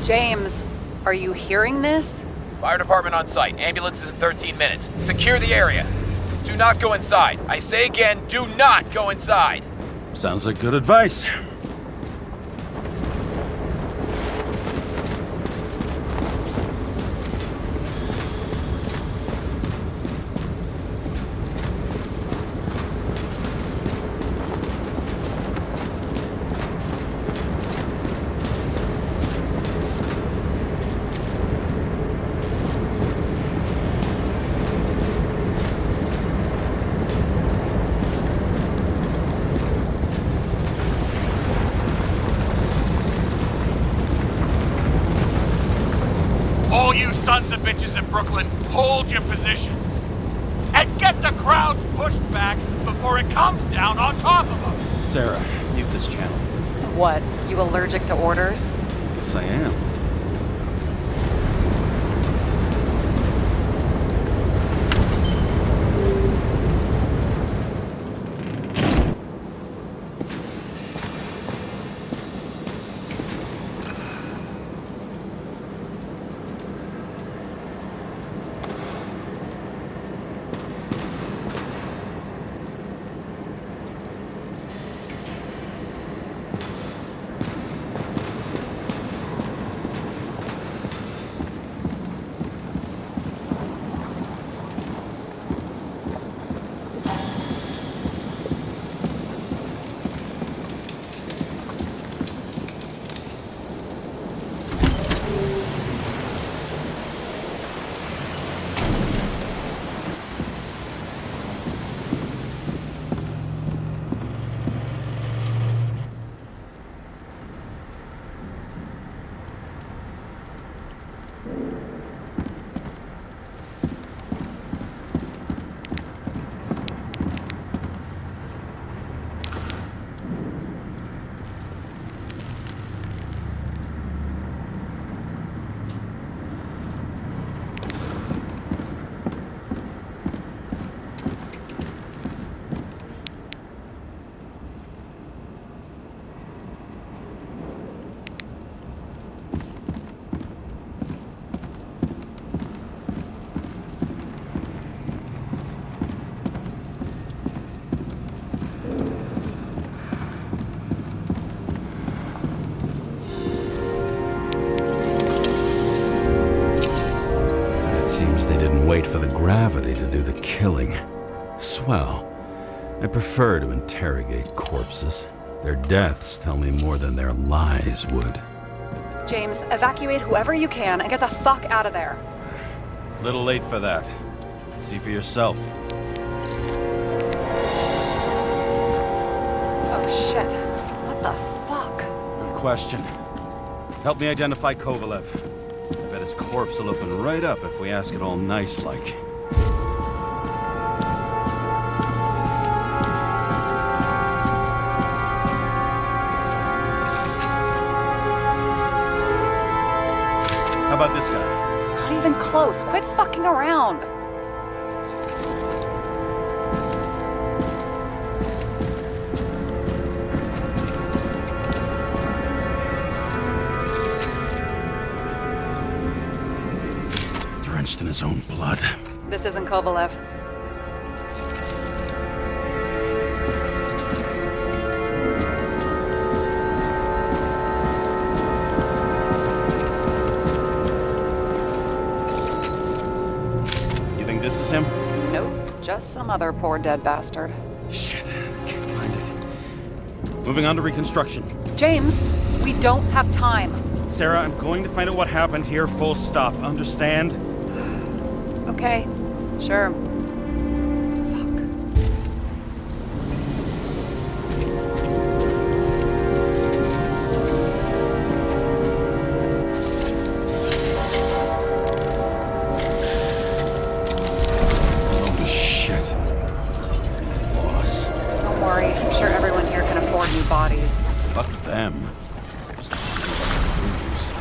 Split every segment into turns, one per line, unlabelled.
James, are you hearing this?
Fire department on site. Ambulances in 13 minutes. Secure the area. Do not go inside. I say again, do not go inside.
Sounds like good advice.
All you sons of bitches in Brooklyn, hold your positions. And get the crowds pushed back before it comes down on top of them.
Sarah, mute this channel.
What, you allergic to orders?
Yes, I am. Wait for the gravity to do the killing. Swell. I prefer to interrogate corpses. Their deaths tell me more than their lies would.
James, evacuate whoever you can and get the fuck out of there.
Little late for that. See for yourself.
Oh shit. What the fuck?
Good question. Help me identify Kovalev. I bet his corpse will open right up if we ask it all nice-like. How about this guy?
Not even close. Quit fucking around.
Drenched in his own blood.
This isn't Kovalev.
This is him?
Nope, just some other poor dead bastard.
Shit, can't find it. Moving on to reconstruction.
James, we don't have time.
Sarah, I'm going to find out what happened here, full stop. Understand?
Okay, sure.
Bodies. Fuck them. There's nothing to lose.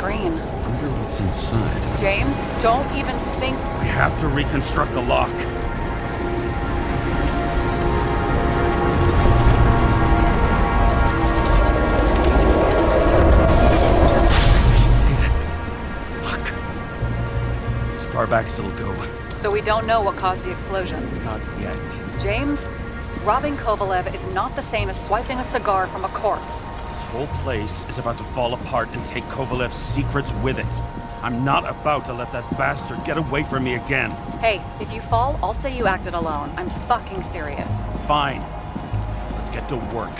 green.
Wonder what's inside.
James, don't even think...
We have to reconstruct the lock. Fuck. As far back as it'll go.
So we don't know what caused the explosion.
Not yet.
James, robbing Kovalev is not the same as swiping a cigar from a corpse.
This whole place is about to fall apart and take Kovalev's secrets with it. I'm not about to let that bastard get away from me again.
Hey, if you fall, I'll say you acted alone. I'm fucking serious.
Fine. Let's get to work.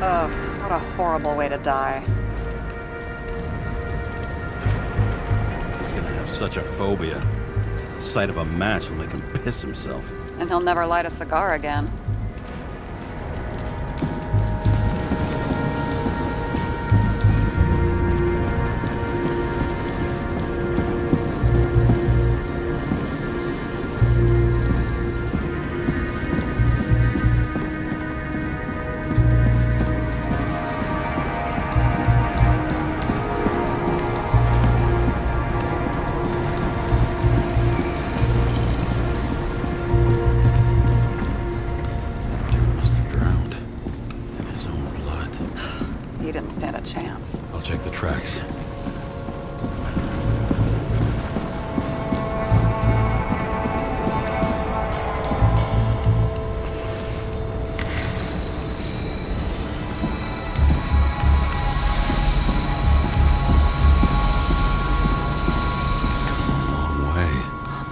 Ugh, what a horrible way to die.
He's gonna have such a phobia. Just the sight of a match will make him piss himself.
And he'll never light a cigar again. He didn't stand a chance.
I'll check the tracks.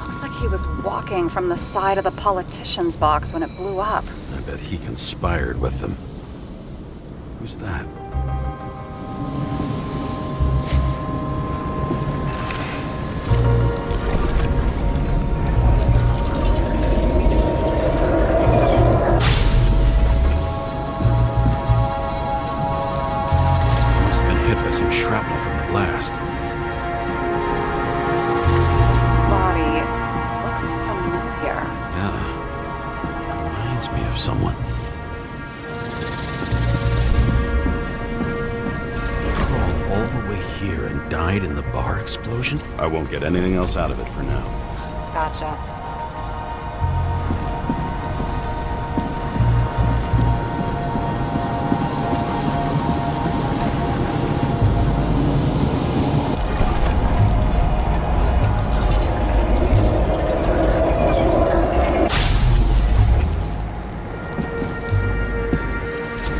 Looks like he was walking from the side of the politician's box when it blew up.
I bet he conspired with them. Who's that? Must have been hit by some shrapnel from the blast.
His body looks familiar.
Yeah. Reminds me of someone. All the way here and died in the bar explosion? I won't get anything else out of it for now.
Gotcha.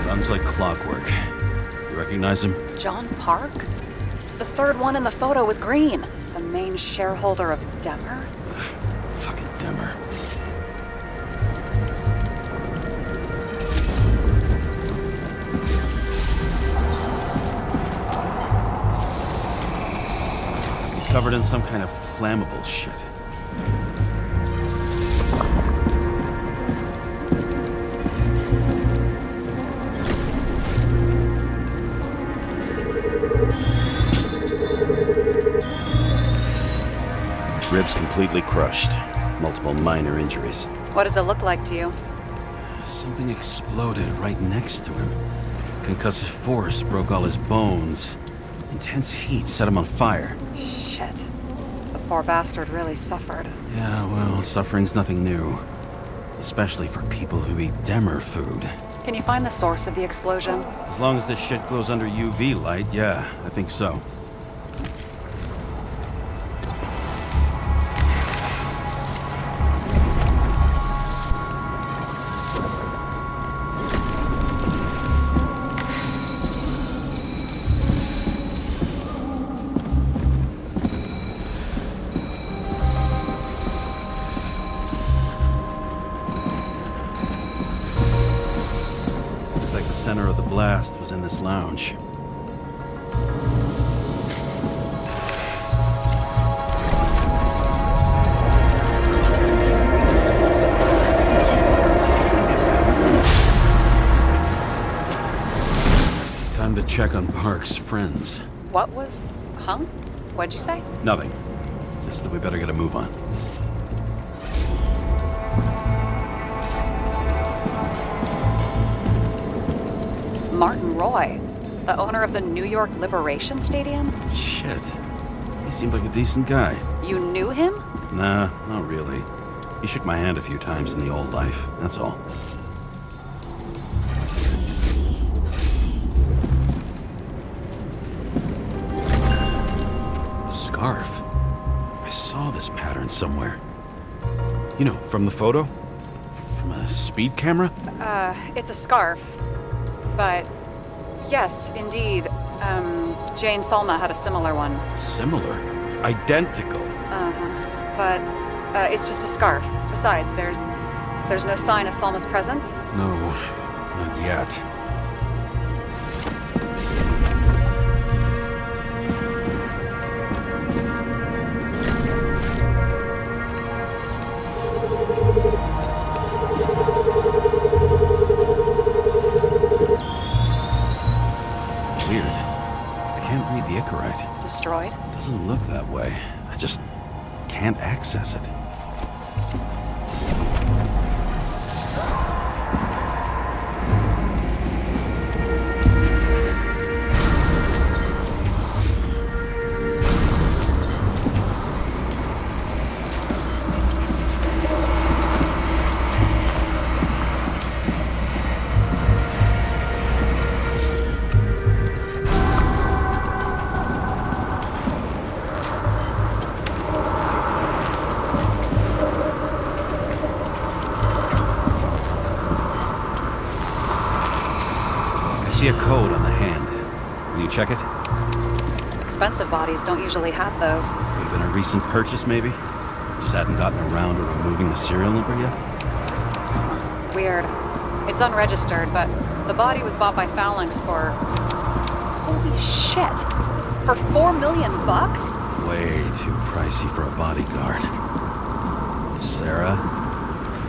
Runs like clockwork. You recognize him?
John Park? The third one in the photo with Green. The main shareholder of Demmer?
Fucking Demmer. He's covered in some kind of flammable shit. Ribs completely crushed. Multiple minor injuries.
What does it look like to you?
Something exploded right next to him. Concussive force broke all his bones. Intense heat set him on fire.
Shit. The poor bastard really suffered.
Yeah, well, suffering's nothing new. Especially for people who eat Demmer food.
Can you find the source of the explosion?
As long as this shit glows under UV light, yeah, I think so. The center of the blast was in this lounge. Time to check on Park's friends.
What was... Huh? What'd you say?
Nothing. It's Just we better get a move on.
Martin Roy, the owner of the New York Liberation Stadium?
Shit. He seemed like a decent guy.
You knew him?
Nah, not really. He shook my hand a few times in the old life, that's all. A scarf. I saw this pattern somewhere. You know, from the photo? From a speed camera?
It's a scarf. But, yes, indeed. Jane Salma had a similar one.
Similar? Identical?
Uh-huh. But, it's just a scarf. Besides, there's no sign of Salma's presence.
No, not yet. Weird. I can't read the Icarite.
Destroyed?
Doesn't look that way. I just can't access it. I see a code on the hand. Will you check it?
Expensive bodies don't usually have those.
Could have been a recent purchase, maybe? Just hadn't gotten around to removing the serial number yet?
Weird. It's unregistered, but the body was bought by Phalanx for... Holy shit! For $4 million bucks?
Way too pricey for a bodyguard. Sarah,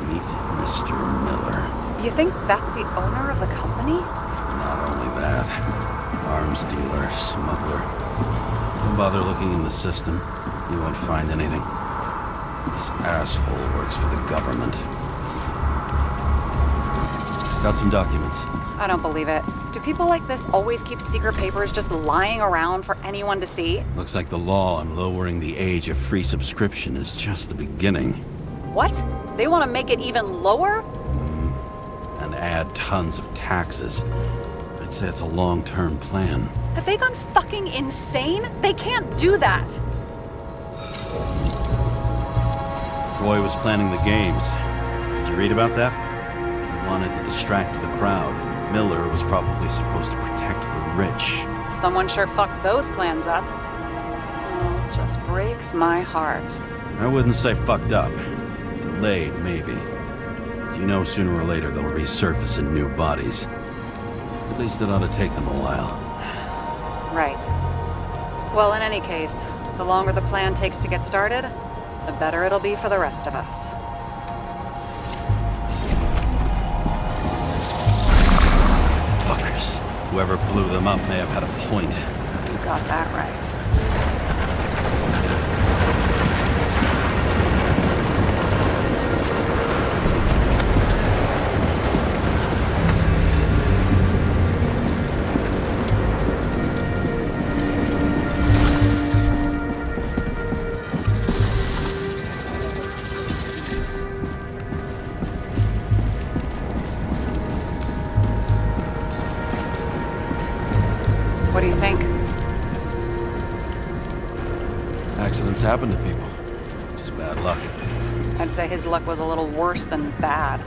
meet Mr. Miller.
You think that's the owner of the company?
Not only that, arms dealer, smuggler. Don't bother looking in the system. You won't find anything. This asshole works for the government. Got some documents.
I don't believe it. Do people like this always keep secret papers just lying around for anyone to see?
Looks like the law on lowering the age of free subscription is just the beginning.
What? They want to make it even lower?
And add tons of taxes. I'd say it's a long-term plan.
Have they gone fucking insane? They can't do that!
Roy was planning the games. Did you read about that? He wanted to distract the crowd. Miller was probably supposed to protect the rich.
Someone sure fucked those plans up. Oh, just breaks my heart.
I wouldn't say fucked up. Delayed, maybe. You know sooner or later they'll resurface in new bodies. At least it ought to take them a while.
Right. Well, in any case, the longer the plan takes to get started, the better it'll be for the rest of us.
Fuckers. Whoever blew them up may have had a point.
You got that right. What do you think?
Accidents happen to people. Just bad luck.
I'd say his luck was a little worse than bad.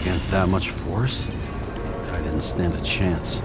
Against that much force? I didn't stand a chance.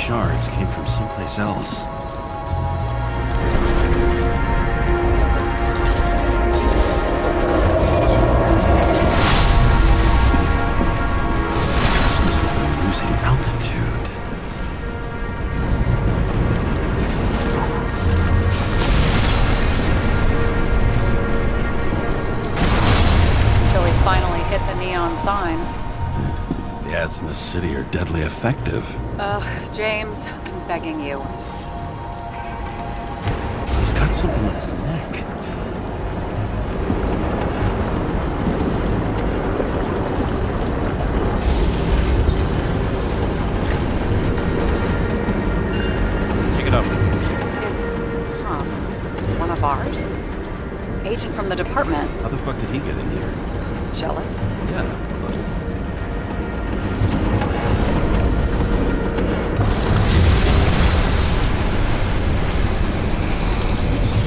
shards came from someplace else. This must have been losing altitude.
Until we finally hit the neon sign.
The ads in the city are deadly effective.
Ugh, James, I'm begging you.
He's got something on his neck. Check it out.
It's, one of ours? Agent from the department.
How the fuck did he get in here?
Jealous?
Yeah, a little.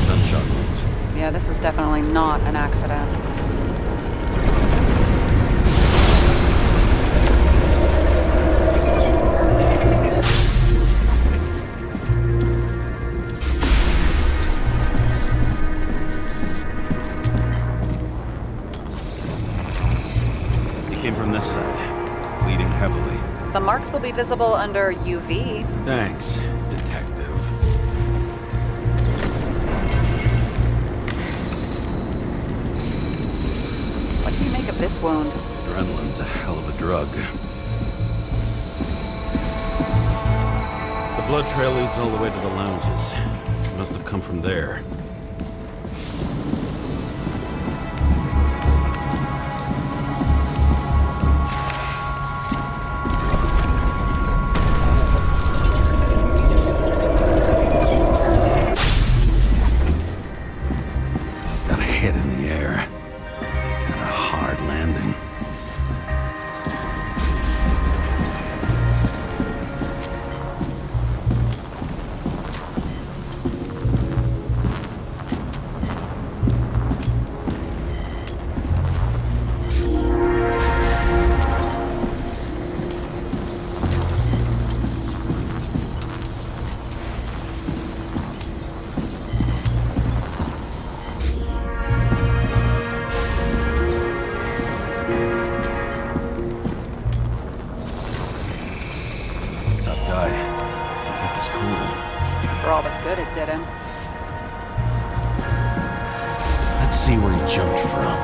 Gunshot wounds.
Yeah, this was definitely not an accident.
He came from this side, bleeding heavily.
The marks will be visible under UV.
Thanks, detective.
What do you make of this wound?
Adrenaline's a hell of a drug. The blood trail leads all the way to the lounges. It must have come from there. Got a hit in the air. And a hard landing. Tough guy. He kept his cool.
For all the good it did him.
Let's see where he jumped from.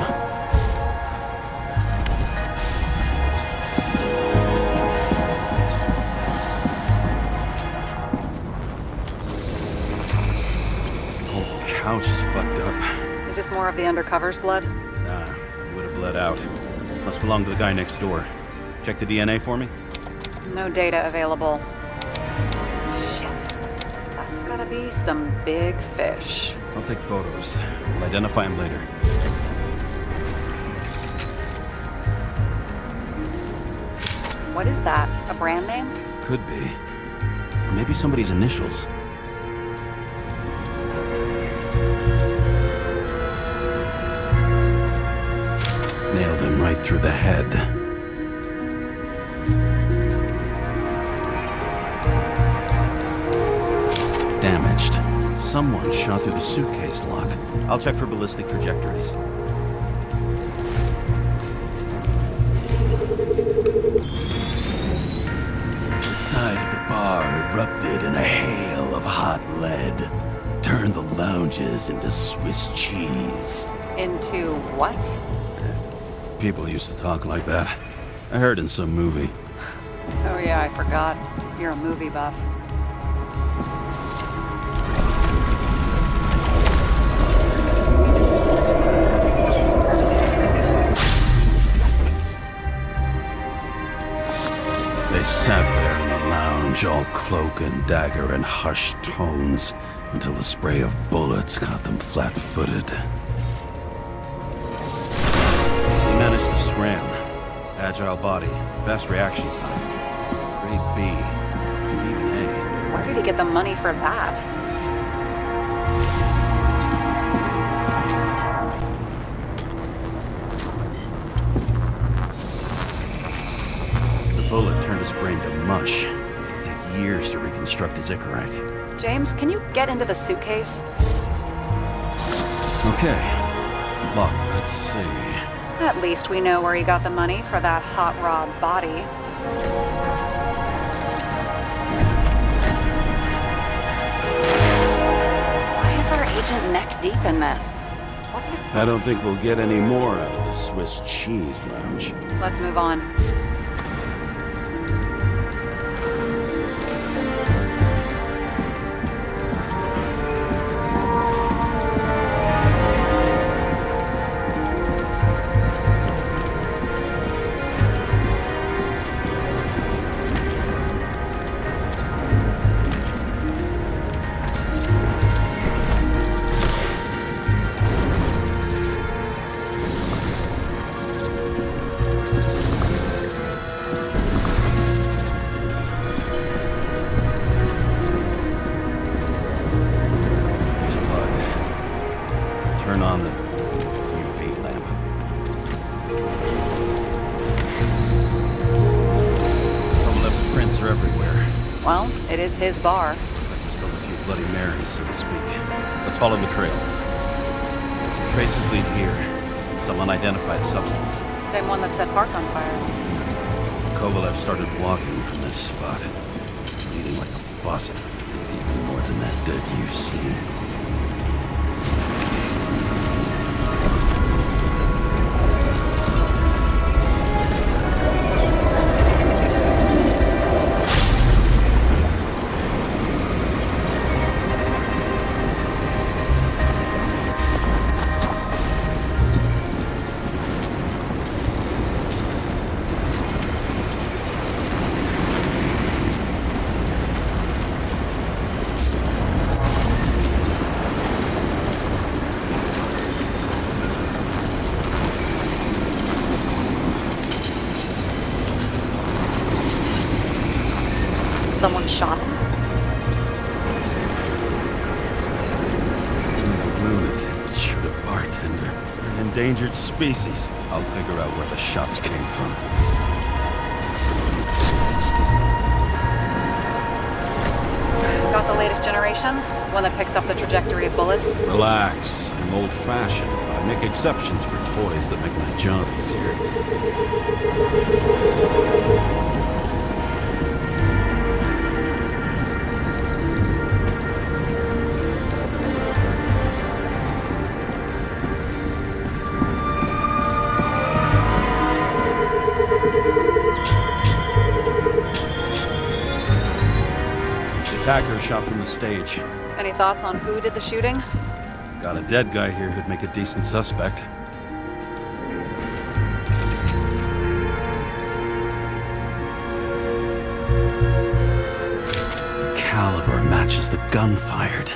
The whole couch is fucked up.
Is this more of the undercover's blood?
Nah, it would have bled out. Must belong to the guy next door. Check the DNA for me?
No data available. Shit. That's gotta be some big fish.
I'll take photos. We'll identify him later.
What is that? A brand name?
Could be. Or maybe somebody's initials. Nailed him right through the head. Damaged. Someone shot through the suitcase lock. I'll check for ballistic trajectories. The side of the bar erupted in a hail of hot lead. Turned the lounges into Swiss cheese.
Into what?
People used to talk like that. I heard in some movie.
Oh yeah, I forgot. You're a movie buff.
They sat there in the lounge, all cloak and dagger and hushed tones, until the spray of bullets caught them flat-footed. He managed to scram. Agile body, fast reaction time. Grade B, and even A.
Where did he get the money for that?
The bullet turned his brain to mush. It'll take
years to reconstruct his Icarite.
James, can you get into the suitcase?
Okay. Look, let's see.
At least we know where he got the money for that hot rod body. Why is our agent neck deep in this? What's his...
I don't think we'll get any more out of the Swiss cheese lounge.
Let's move on.
Turn on the UV lamp. Kovalev's prints are everywhere.
Well, it is his bar.
Looks like there's still a few Bloody Marys, so to speak. Let's follow the trail. Traces lead here. Some unidentified substance.
Same one that set Park on fire.
Kovalev started walking from this spot. Bleeding like a faucet. Even more than that dirt you see.
Someone shot him.
Lunatic, shoot a bartender.
An endangered species.
I'll figure out where the shots came from.
Got the latest generation? One that picks up the trajectory of bullets?
Relax. I'm old-fashioned, but I make exceptions for toys that make my job easier.
Attacker shot from the stage.
Any thoughts on who did the shooting?
Got a dead guy here who'd make a decent suspect. The caliber matches the gun fired.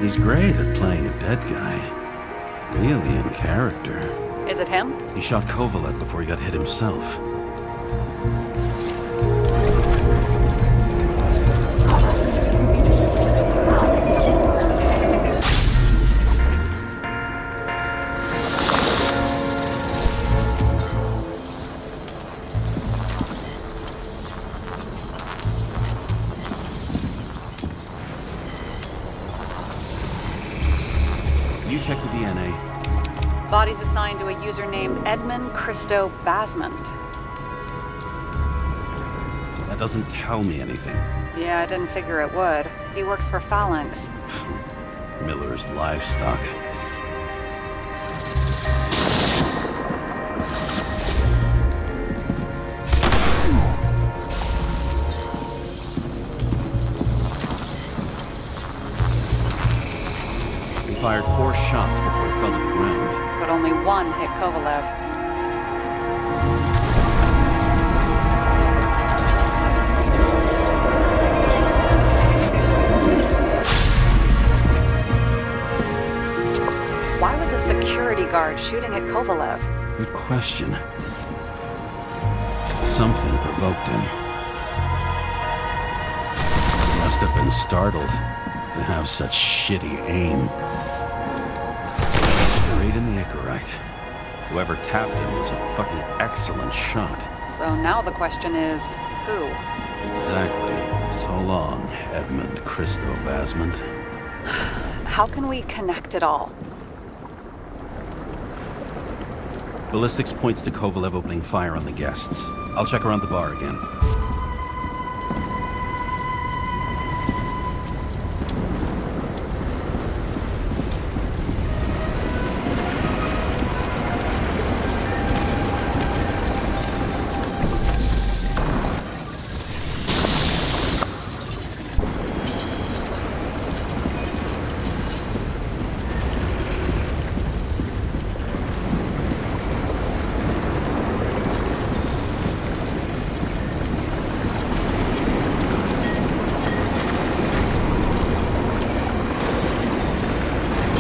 He's great at playing a dead guy. Really in character.
Is it him?
He shot Kovalev before he got hit himself. You check the DNA.
Body's assigned to a user named Edmund Christo Basmont.
That doesn't tell me anything.
Yeah, I didn't figure it would. He works for Phalanx.
Miller's livestock. He fired 4 shots before he fell to the ground.
But only one hit Kovalev. Why was a security guard shooting at Kovalev?
Good question. Something provoked him. He must have been startled to have such shitty aim. Straight in the Icarite. Whoever tapped him was a fucking excellent shot.
So now the question is, who?
Exactly. So long, Edmund Christo Basment.
How can we connect it all?
Ballistics points to Kovalev opening fire on the guests. I'll check around the bar again.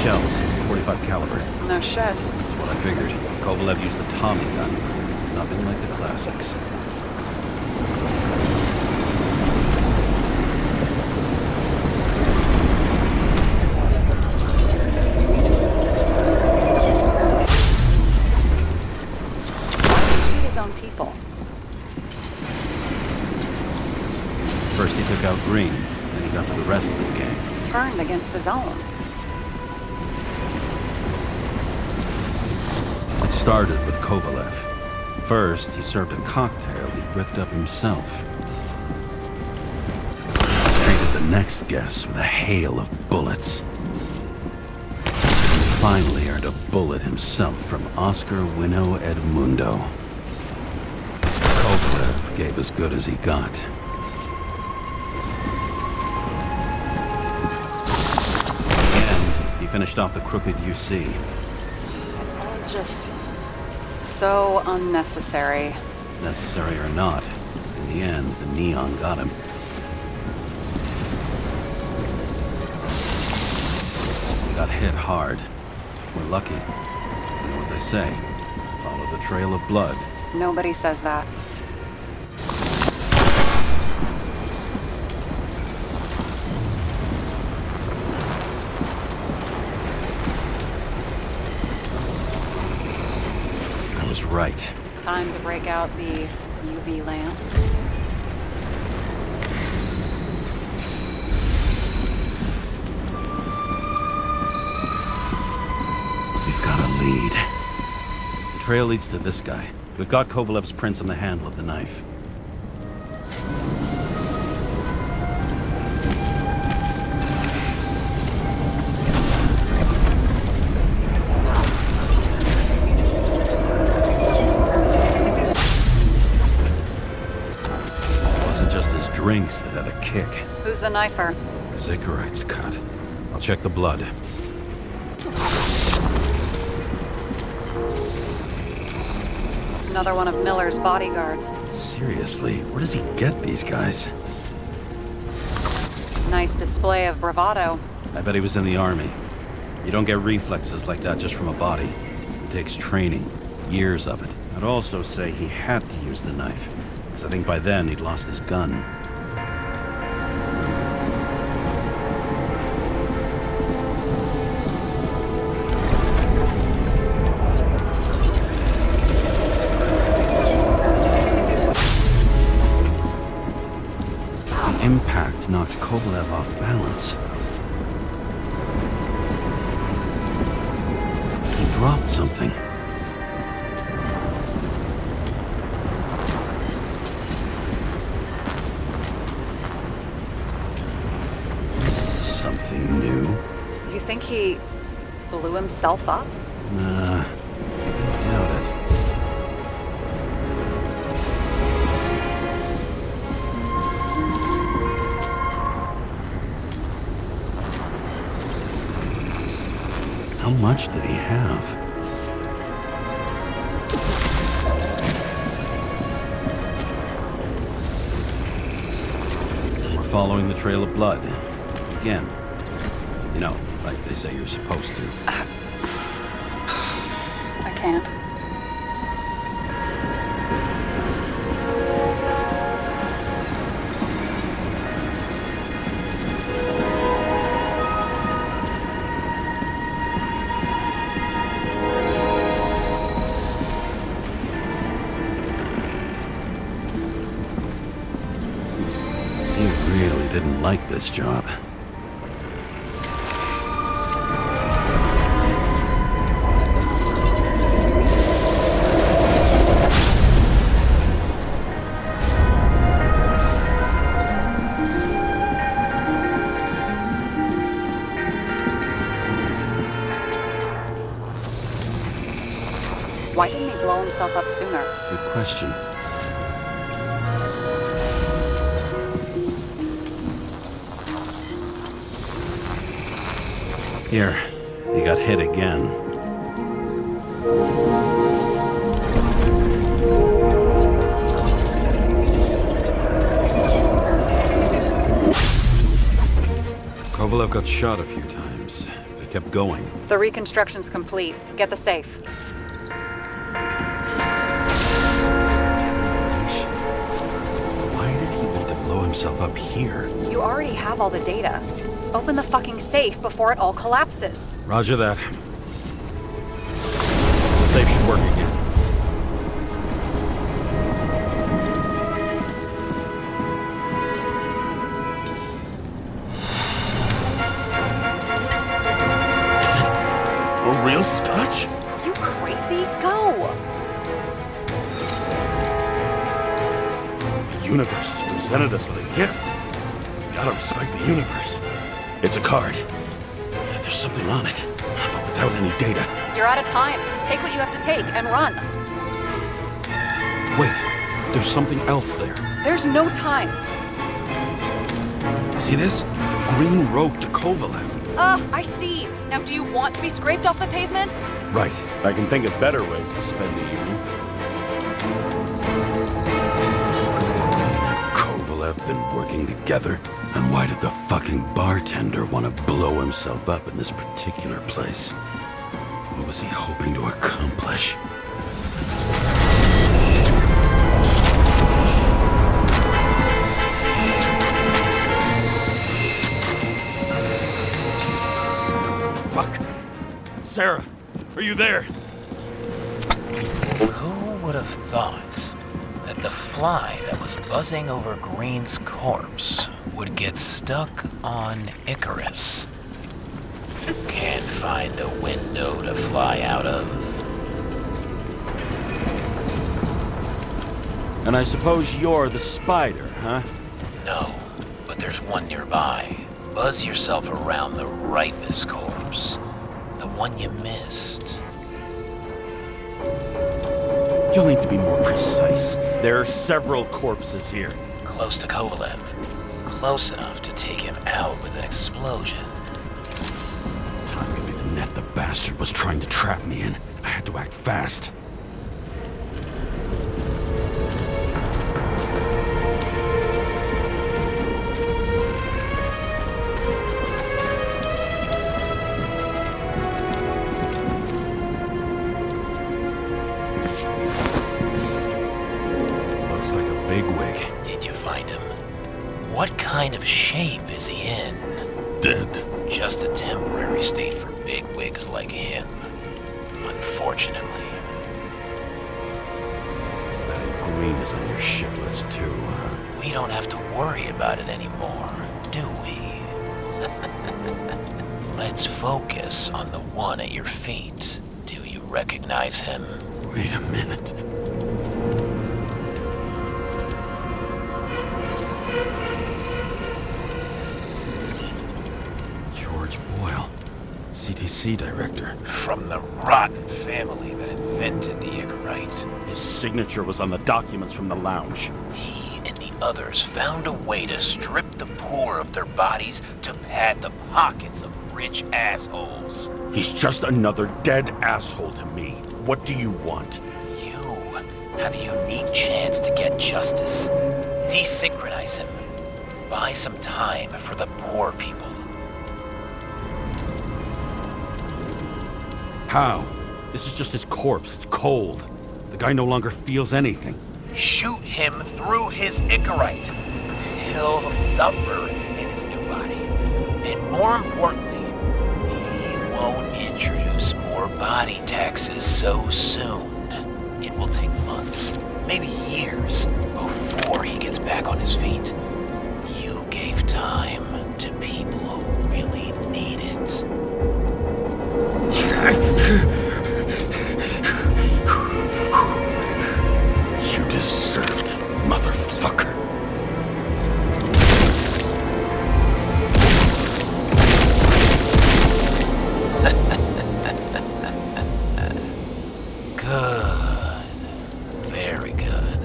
Shells, 45 caliber.
No shit.
That's what I figured. Kovalev used the Tommy gun. Nothing like the classics.
Shoot his own people.
First he took out Green, then he got to the rest of his gang.
Turned against his own.
It started with Kovalev. First, he served a cocktail he'd whipped up himself. Treated the next guest with a hail of bullets. And finally earned a bullet himself from Oscar Wino Edmundo. Kovalev gave as good as he got. In the end, he finished off the crooked UC.
It's all just so unnecessary.
Necessary or not, in the end, the neon got him. He got hit hard. We're lucky. You know what they say. Follow the trail of blood.
Nobody says that.
I was right.
Time to break out the UV lamp.
We've got a lead. The trail leads to this guy. We've got Kovalev's prints on the handle of the knife. It wasn't just his drinks that had a kick.
Who's the knifer?
Zikarite's cut. I'll check the blood.
Another one of Miller's bodyguards.
Seriously, where does he get these guys?
Nice display of bravado.
I bet he was in the army. You don't get reflexes like that just from a body. It takes training, years of it. I'd also say he had to use the knife, because I think by then he'd lost his gun. The impact knocked Kovalev off balance. He dropped something. Something new.
You think he blew himself up?
Nah, I doubt it. How much did he have? We're following the trail of blood. Again. You know, like they say you're supposed to.
I can't.
didn't like this job.
Why didn't he blow himself up sooner?
Good question. Here, he got hit again. Kovalev got shot a few times, but he kept going.
The reconstruction's complete. Get the safe.
Why did he want to blow himself up here?
You already have all the data. Open the fucking safe before it all collapses.
Roger that. The safe should work again.
Is it a real scotch?
You crazy? Go!
The universe presented us with a gift. Gotta respect the universe. It's a card. There's something on it, but without any data.
You're out of time. Take what you have to take and run.
Wait, there's something else there.
There's no time.
See this? Green rope to Kovalev.
I see. Now, do you want to be scraped off the pavement?
Right. I can think of better ways to spend the evening. Green and Kovalev been working together. And why did the fucking bartender want to blow himself up in this particular place? What was he hoping to accomplish?
What the fuck? Sarah, are you there?
Who would have thought that the fly that was buzzing over Green's corpse would get stuck on Ikarus? Can't find a window to fly out of.
And I suppose you're the spider, huh?
No, but there's one nearby. Buzz yourself around the Ripus corpse. The one you missed.
You'll need to be more precise. There are several corpses here.
Close to Kovalev. Close enough to take him out with an explosion.
Time could be the net the bastard was trying to trap me in. I had to act fast. Looks like a bigwig.
Did you find him? What kind of shape is he in?
Dead.
Just a temporary state for big wigs like him. Unfortunately.
That green is on your shit list too, huh?
We don't have to worry about it anymore, do we? Let's focus on the one at your feet. Do you recognize him?
Wait a minute. George Boyle, CTC director.
From the rotten family that invented the Icarite.
His signature was on the documents from the lounge.
He and the others found a way to strip the poor of their bodies to pad the pockets of rich assholes.
He's just another dead asshole to me. What do you want?
You have a unique chance to get justice. Desynchronize him. Buy some time for the poor people.
How? This is just his corpse. It's cold. The guy no longer feels anything.
Shoot him through his Icarite. He'll suffer in his new body. And more importantly, he won't introduce more body taxes so soon. It will take months, maybe years, before he gets back on his feet. You gave time time to people who really need it.
You deserved it, motherfucker.
Good. Very good.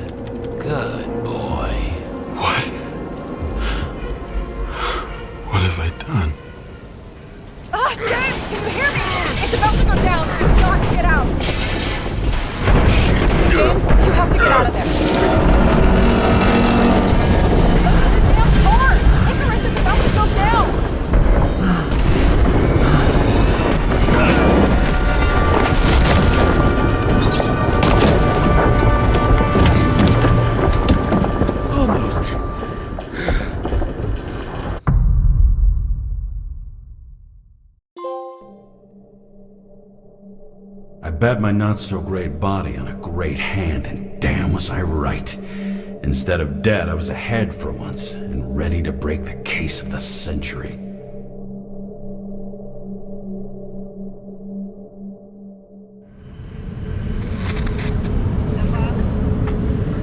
Good boy.
What? What have I done?
Ah, James, can you hear me? It's about to go down. You've got to get out. James, you have to get out of there. Look at the damn car! Icarus is about to go down!
Almost. I bet my not-so-great body on a great hand, and damn was I right. Instead of dead, I was ahead for once, and ready to break the case of the century.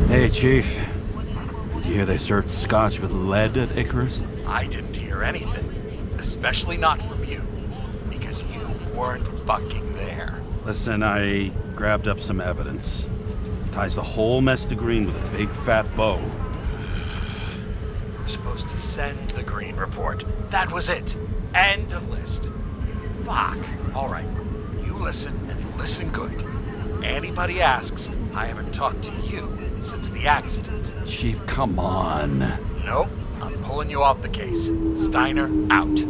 Hey, Chief. Did you hear they served scotch with lead at Ikarus?
I didn't hear anything. Especially not from you. Because you weren't fucking there.
Listen, I grabbed up some evidence. Ties the whole mess to green with a big fat bow.
We're supposed to send the green report. That was it. End of list. Fuck. All right. You listen, and listen good. Anybody asks, I haven't talked to you since the accident.
Chief, come on.
Nope. I'm pulling you off the case. Steiner, out.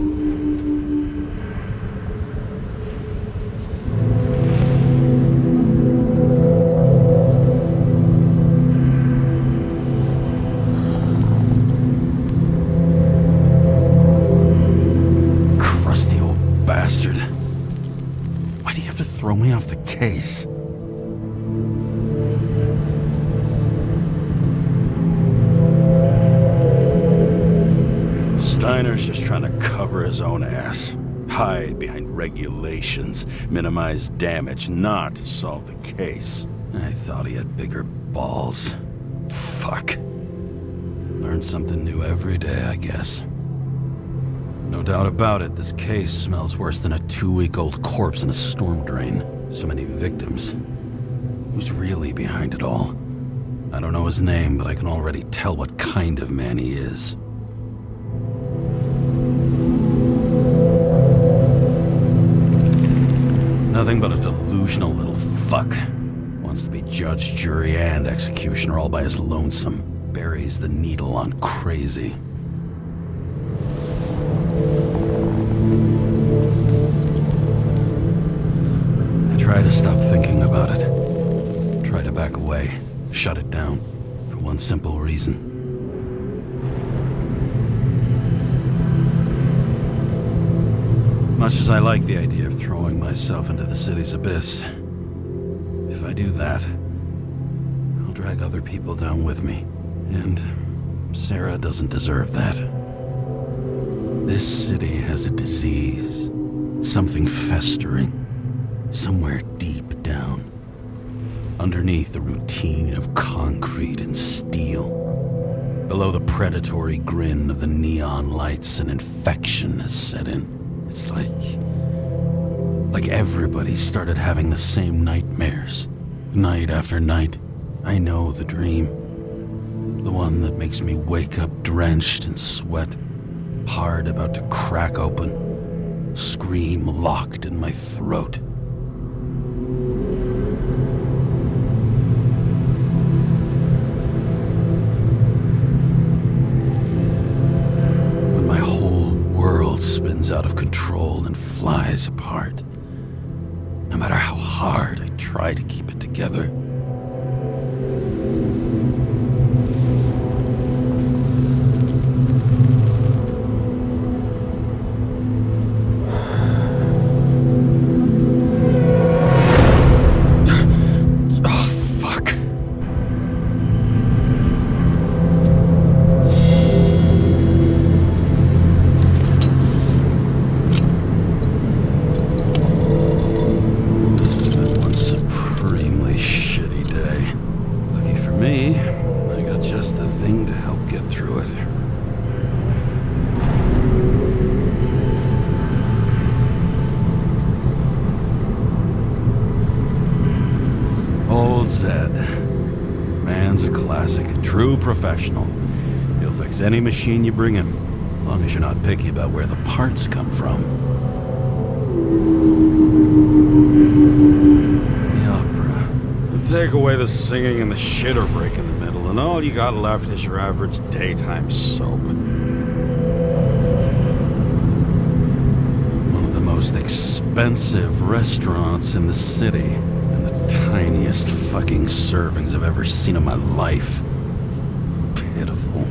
Crusty old bastard. Why do you have to throw me off the case? Steiner's just trying to cover his own ass. Hide behind regulations, minimize damage, not solve the case. I thought he had bigger balls. Fuck. Learn something new every day, I guess. No doubt about it, this case smells worse than a 2-week-old corpse in a storm drain. So many victims. Who's really behind it all? I don't know his name, but I can already tell what kind of man he is. Nothing but a delusional little fuck. Wants to be judge, jury, and executioner all by his lonesome. Buries the needle on crazy. I try to stop thinking about it. Try to back away. Shut it down. For one simple reason. Much as I like the idea of throwing myself into the city's abyss, if I do that, I'll drag other people down with me. And Sarah doesn't deserve that. This city has a disease. Something festering. Somewhere deep down. Underneath the routine of concrete and steel. Below the predatory grin of the neon lights, an infection has set in. It's like everybody started having the same nightmares. Night after night. I know the dream. The one that makes me wake up drenched in sweat. Heart about to crack open. Scream locked in my throat. When my whole world spins out of control and flies apart. No matter how hard I try to keep it together. a thing to help get through it. Old Zed. Man's a classic, true professional. He'll fix any machine you bring him, as long as you're not picky about where the parts come from. The opera. Take away the singing and the shitter break in the middle, and all you got left is your average daytime soap. One of the most expensive restaurants in the city. Tiniest fucking servings I've ever seen in my life. Pitiful.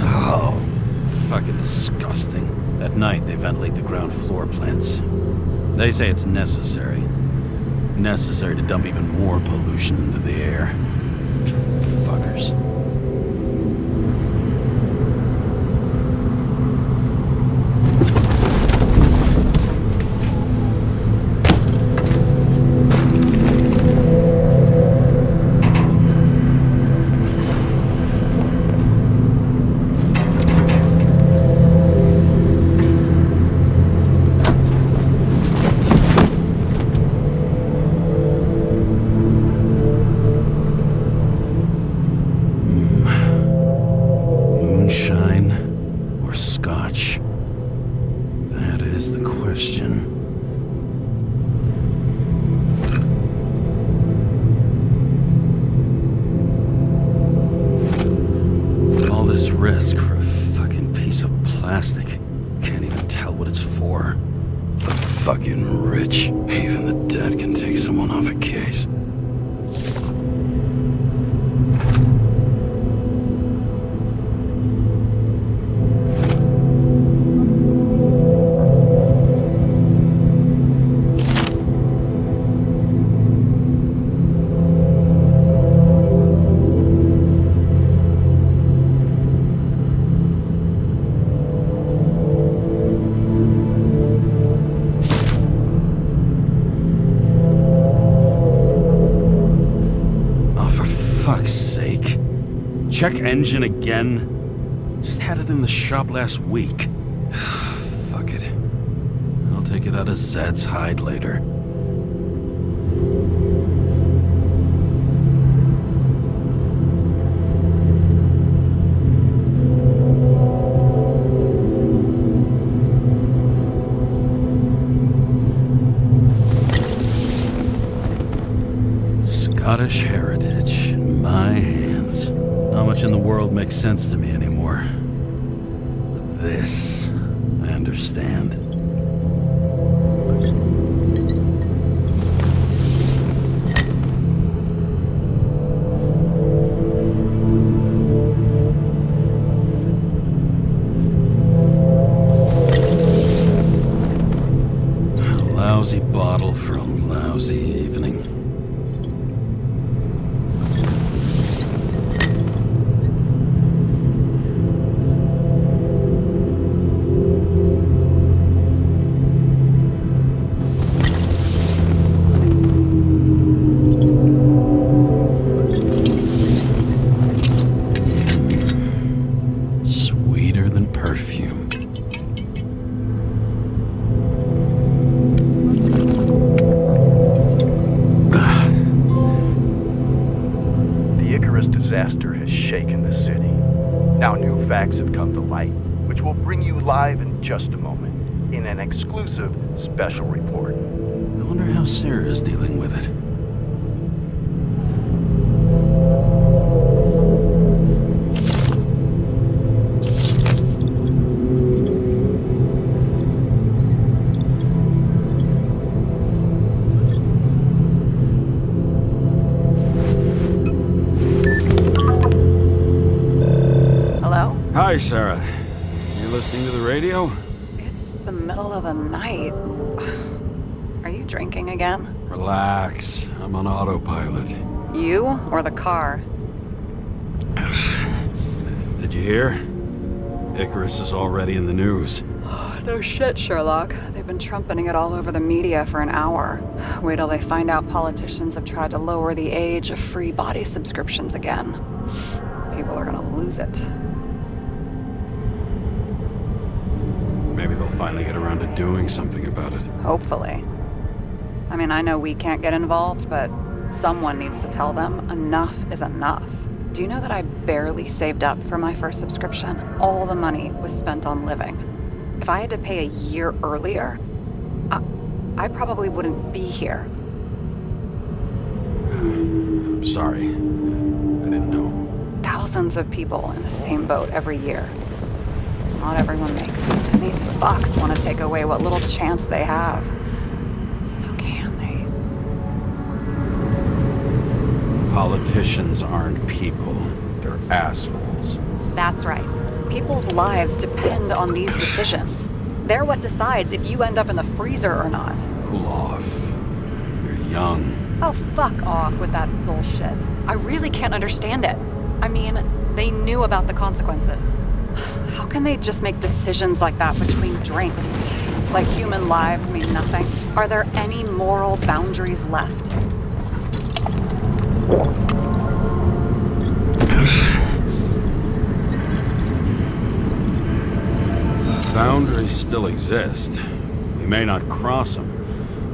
Oh, fucking disgusting. At night, they ventilate the ground floor plants. They say it's necessary. Necessary to dump even more pollution into the air. Fuckers. Risk for a fucking piece of plastic. Can't even tell what it's for. The fucking rich. Even the dead can take someone off a case. Check engine again? Just had it in the shop last week. Fuck it. I'll take it out of Zed's hide later. Scottish heritage in my hands. Not much in the world makes sense to me anymore. But this, I understand. A lousy bottle for a lousy evening.
Disaster has shaken the city. Now new facts have come to light, which will bring you live in just a moment, in an exclusive special report.
I wonder how Sarah is dealing with it. Hi, Sarah. You listening to the radio?
It's the middle of the night. Are you drinking again?
Relax. I'm on autopilot.
You or the car?
Did you hear? Icarus is already in the news.
No shit, Sherlock. They've been trumpeting it all over the media for an hour. Wait till they find out politicians have tried to lower the age of free body subscriptions again. People are gonna lose it.
Maybe they'll finally get around to doing something about it.
Hopefully. I mean, I know we can't get involved, but someone needs to tell them enough is enough. Do you know that I barely saved up for my first subscription? All the money was spent on living. If I had to pay a year earlier, I probably wouldn't be here.
I'm sorry. I didn't know.
Thousands of people in the same boat every year. Not everyone makes it, and these fucks want to take away what little chance they have. How can they?
Politicians aren't people. They're assholes.
That's right. People's lives depend on these decisions. They're what decides if you end up in the freezer or not.
Cool off. You're young.
Oh, fuck off with that bullshit. I really can't understand it. I mean, they knew about the consequences. How can they just make decisions like that between drinks? Like human lives mean nothing? Are there any moral boundaries left?
Boundaries still exist. We may not cross them,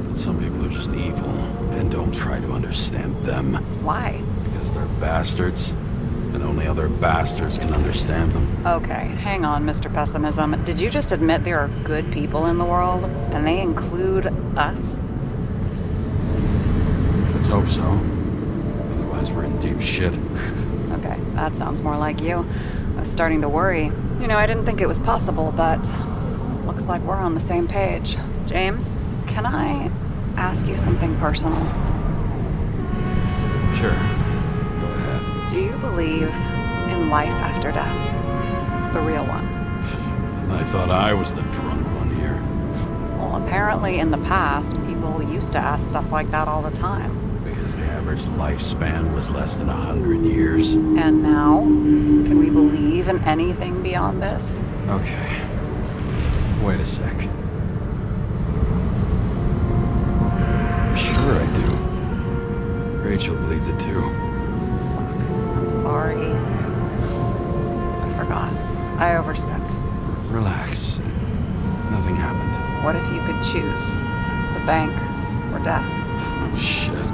but some people are just evil and don't try to understand them.
Why?
Because they're bastards, and only other bastards can understand them.
Okay, hang on, Mr. Pessimism. Did you just admit there are good people in the world, and they include us?
Let's hope so. Otherwise, we're in deep shit.
Okay, that sounds more like you. I was starting to worry. You know, I didn't think it was possible, but looks like we're on the same page. James, can I ask you something personal?
Sure. Go ahead.
Do you believe in life after death? The real one?
And I thought I was the drunk one here.
Well, apparently in the past, people used to ask stuff like that all the time.
Because the average lifespan was less than 100 years.
And now? Can we believe in anything beyond this?
Okay. Wait a sec. Sure I do. Rachel believes it too.
I'm sorry. I forgot. I overstepped.
Relax. Nothing happened.
What if you could choose? The bank or death?
Oh, shit.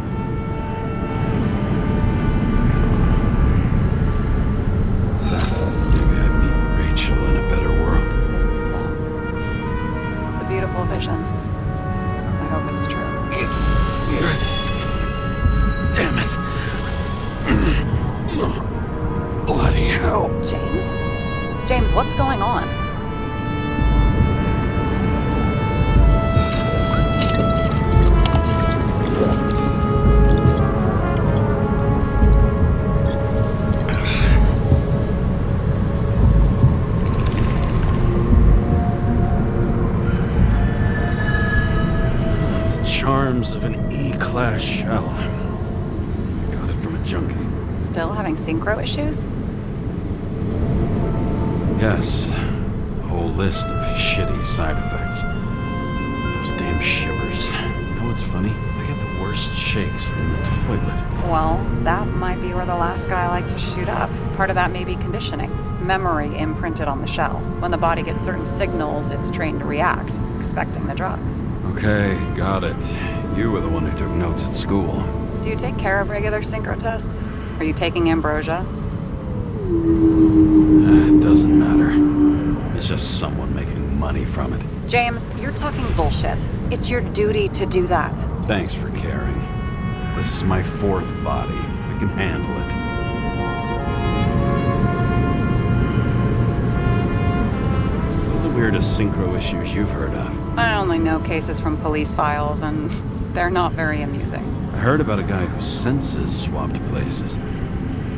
I thought maybe I'd meet Rachel in a better world.
It's a beautiful vision. I hope it's true.
Damn it. Bloody hell.
James? James, what's going on?
Charms of an E-class shell. Got it from a junkie.
Still having synchro issues?
Yes. A whole list of shitty side effects. Those damn shivers. You know what's funny? I get the worst shakes in the toilet.
Well, that might be where the last guy liked to shoot up. Part of that may be conditioning. Memory imprinted on the shell. When the body gets certain signals, it's trained to react, expecting the drugs.
Okay, got it. You were the one who took notes at school.
Do you take care of regular synchro tests? Are you taking ambrosia?
It doesn't matter. It's just someone making money from it.
James, you're talking bullshit. It's your duty to do that.
Thanks for caring. This is my fourth body. I can handle it. What are the weirdest synchro issues you've heard of?
I only know cases from police files, and they're not very amusing.
I heard about a guy whose senses swapped places.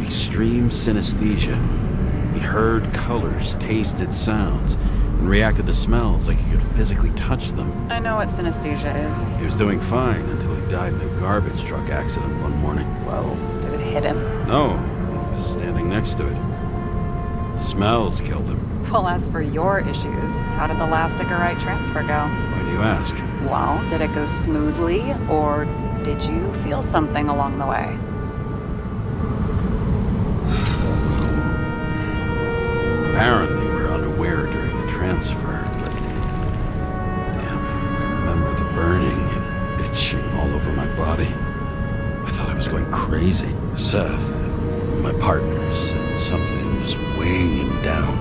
Extreme synesthesia. He heard colors, tasted sounds, and reacted to smells like he could physically touch them.
I know what synesthesia is.
He was doing fine until he died in a garbage truck accident one morning.
Whoa, did it hit him?
No, was standing next to it. The smells killed him.
Well, as for your issues, how did the last Icarite transfer go?
Why do you ask?
Well, did it go smoothly, or did you feel something along the way?
Apparently, we're unaware during the transfer, but... Damn, I remember the burning and itching all over my body. I thought I was going crazy. Seth, my partner, said something was weighing him down.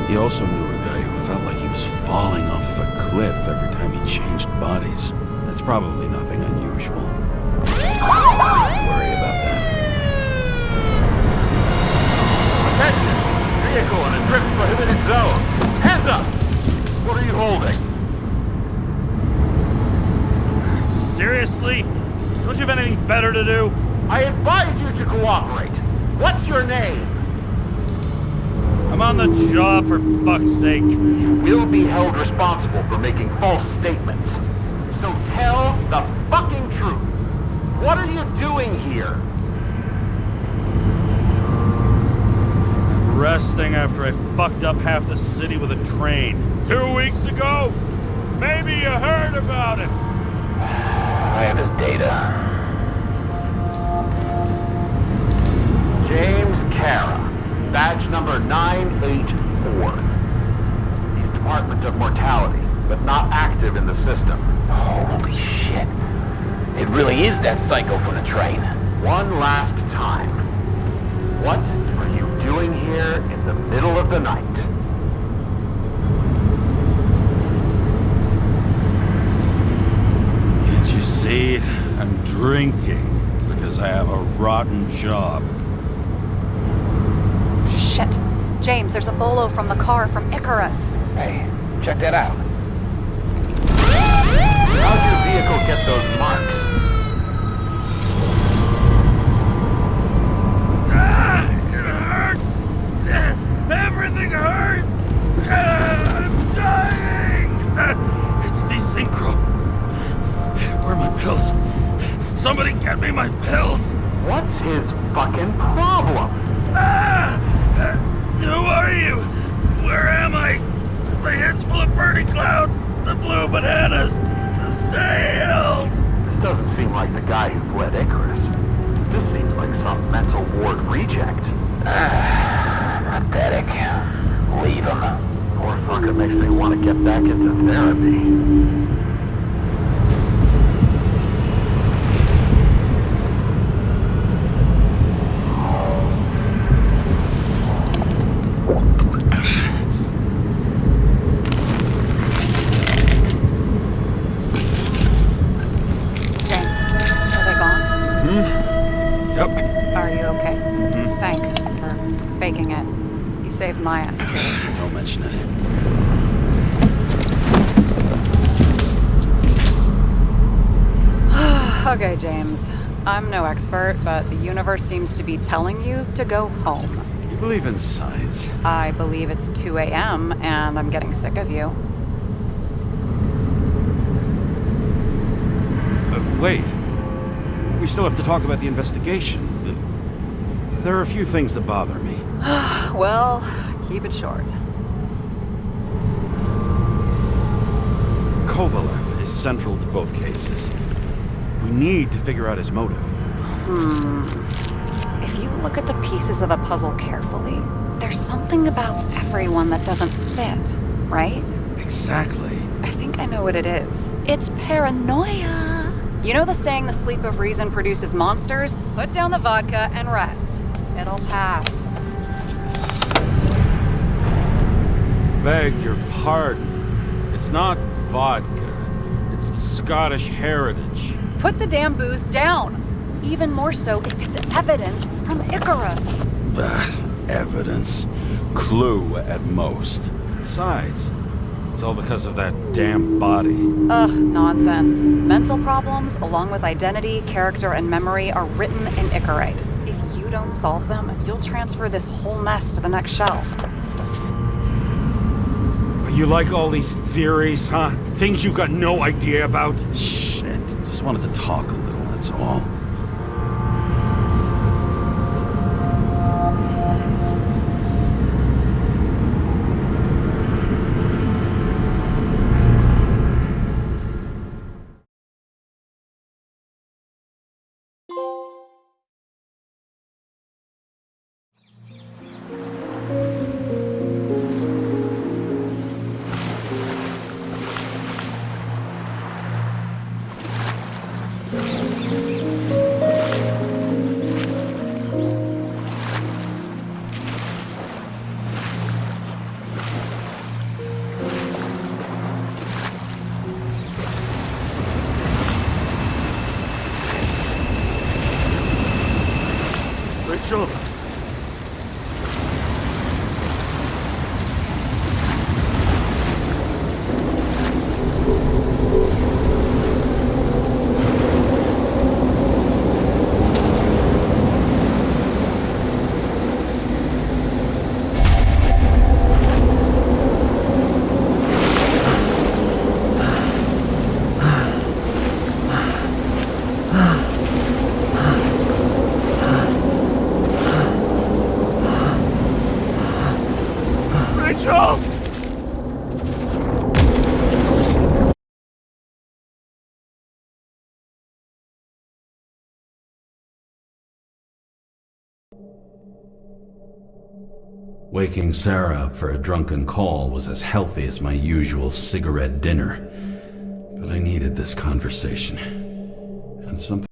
He also knew a guy who felt like he was falling off of a cliff every time he changed bodies. That's probably nothing unusual. Don't worry about that.
Attention! Vehicle in a drift prohibited zone. Hands up! What are you holding?
Seriously? Don't you have anything better to do?
I advise you to cooperate. What's your name?
I'm on the job, for fuck's sake.
You will be held responsible for making false statements. So tell the fucking truth. What are you doing here?
Resting after I fucked up half the city with a train. 2 weeks ago? Maybe you heard about it.
I have his data.
James Karra, badge number 984. He's Department of Mortality, but not active in the system.
Holy shit. It really is that psycho from the train.
One last time. What are you doing here in the middle of the night?
Can't you see? I'm drinking because I have a rotten job.
Shit. James, there's a bolo from the car from Icarus.
Hey, check that out.
How'd your vehicle get those marks?
It hurts! Everything hurts! I'm dying! It's desynchro. Where are my pills? Somebody get me my pills!
What's his fucking problem?
Who are you? Where am I? My head's full of burning clouds, the blue bananas, the snails!
This doesn't seem like the guy who fled Icarus. This seems like some mental ward reject.
Pathetic. Leave him.
Poor fucker makes me want to get back into therapy.
Saved my ass, too.
Don't mention it.
Okay, James. I'm no expert, but the universe seems to be telling you to go home.
You believe in science?
I believe it's 2 a.m. and I'm getting sick of you.
Wait. We still have to talk about the investigation. There are a few things that bother me.
Well, keep it short.
Kovalev is central to both cases. We need to figure out his motive.
If you look at the pieces of the puzzle carefully, there's something about everyone that doesn't fit, right?
Exactly.
I think I know what it is. It's paranoia. You know the saying, the sleep of reason produces monsters? Put down the vodka and rest. It'll pass.
Beg your pardon. It's not vodka. It's the Scottish heritage.
Put the damn booze down. Even more so if it's evidence from Icarus.
Evidence. Clue at most. Besides, it's all because of that damn body.
Ugh, nonsense. Mental problems, along with identity, character, and memory, are written in Icarite. If you don't solve them, you'll transfer this whole mess to the next shelf.
You like all these theories, huh? Things you got no idea about? Shit. Just wanted to talk a little, that's all.
Rachel! Rachel!
Waking Sarah up for a drunken call was as healthy as my usual cigarette dinner. But I needed this conversation. And something